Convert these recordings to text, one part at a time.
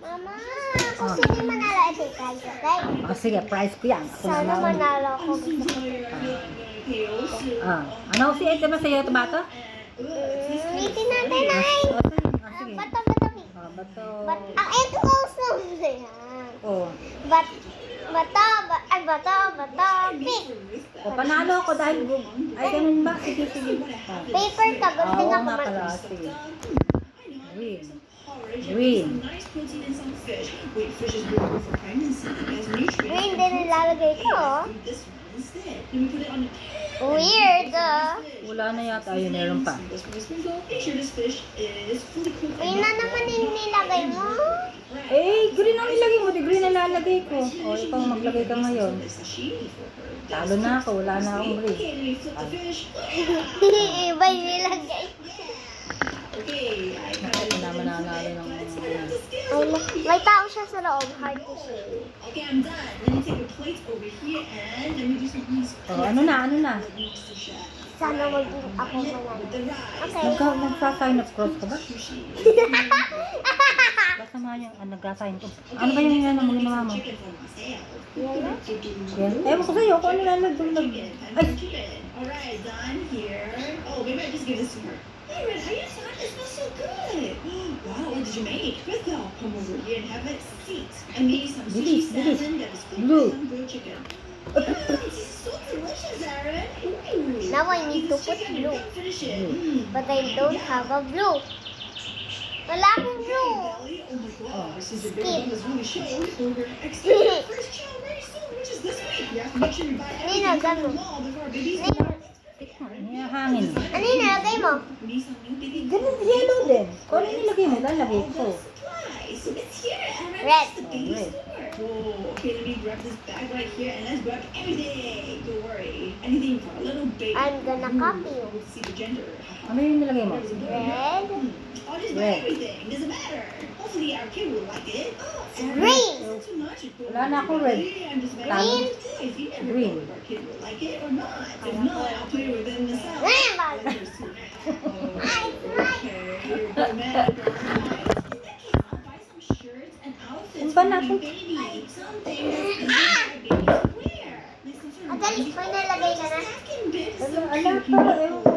Mama, kung sino yung manalo, ito yung prize, okay? Oh, sige, prize ko yan. Ako Sana naman. manalo ako. Ano si ito ba sa'yo ito ba ito? Ulitin natin ay. Sige. Bato. Bato. Ang ito also. Oh. Bato. Pick. O, panalo ako dahil ay ganun ba? Sige. Paper ka, gunting Oo ako nga pala. mag- Sige. Green. Green din nilalagay ko. Weird. Wala na yata. Ayun, meron pa. Green na naman yung nilagay mo. Eh, green ang nilagay mo. Di green ang lalagay ko. O, ikaw maglagay ka ngayon. Talo na ako. Wala na akong green. Iba yung nilagay. Nakita naman nanalo ng Ay, may tao siya sa loob. Hard to see. Okay, I'm done. Let me take a plate over here and let me do some things. Oh, ano na? Sana maging ako manalo. Okay. Nagsa-sign up cross ka ba? Basta nga yung nagsa-sign up. Ano ba yung ano mo ginawa mo? Yan. Yan. Ewan ko sa'yo kung ano lalagdag. Ay! Alright, done here. Oh, maybe I just give this to her. Hey, Red, how you done? It smells so good. Wow, what did you make? Crystal, come over here and have a seat. I made some sushi salmon that is cooked with some grilled chicken. This is so delicious, Aaron. Ooh. Now I need to put blue. Finish it. But I don't have a blue. Wala akong blue. Oh my gosh, since your Skip. baby was really showed, we're expecting our first child very soon, which is this week. You have to make sure you buy everything Nina, from the ganun. mall before our baby's Nina, born. May hangin. ano yung nilagay mo? We need some new baby Ganun, yellow din. Kung ano nilagay mo, lalagay ko. supplies. So it's here, Aaron. Red. It's the baby's red. store. Whoa, okay, let me grab this bag right here and let's grab everything. Don't worry. Anything for a little baby. I'm gonna copy you. We'll see the gender. Ano yung nilagay mo? Red. I'll just buy Red. everything. Doesn't matter. Hopefully our kid will like it. Green. Not too much. Wala na akong red. I'm just Green. If you never Green. know if our kid will like it or not. If not, I'll put it within the cell. Green bag. Buy some shirts and outfits Ang ba for na your ako? baby. Something that babies wear. Adali, may nilagay ka na. Ala pa, ewan ko.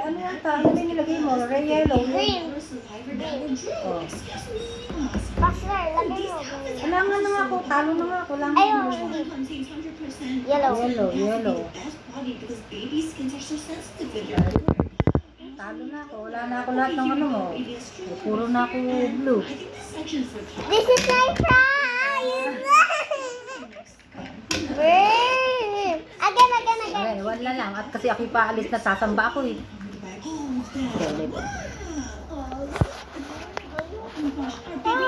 Ano yata? Ano yung nilagay mo? Red, yellow. Green. Oh. Pastor, lagay mo. Green. Wala nga na nga ako. Talo na nga ako. Wala nga Ayaw, ako. hindi. Contains 100% Yellow. Yellow. best quality because baby skins are so sensitive with your Talo na ako. Wala na ako lahat ng ano mo. Puro na ako blue. I think this section's for This is my prize! Green! Again. Okay, wala lang. At kasi ako'y paalis na sasamba ako eh. Okay, ulit. Our baby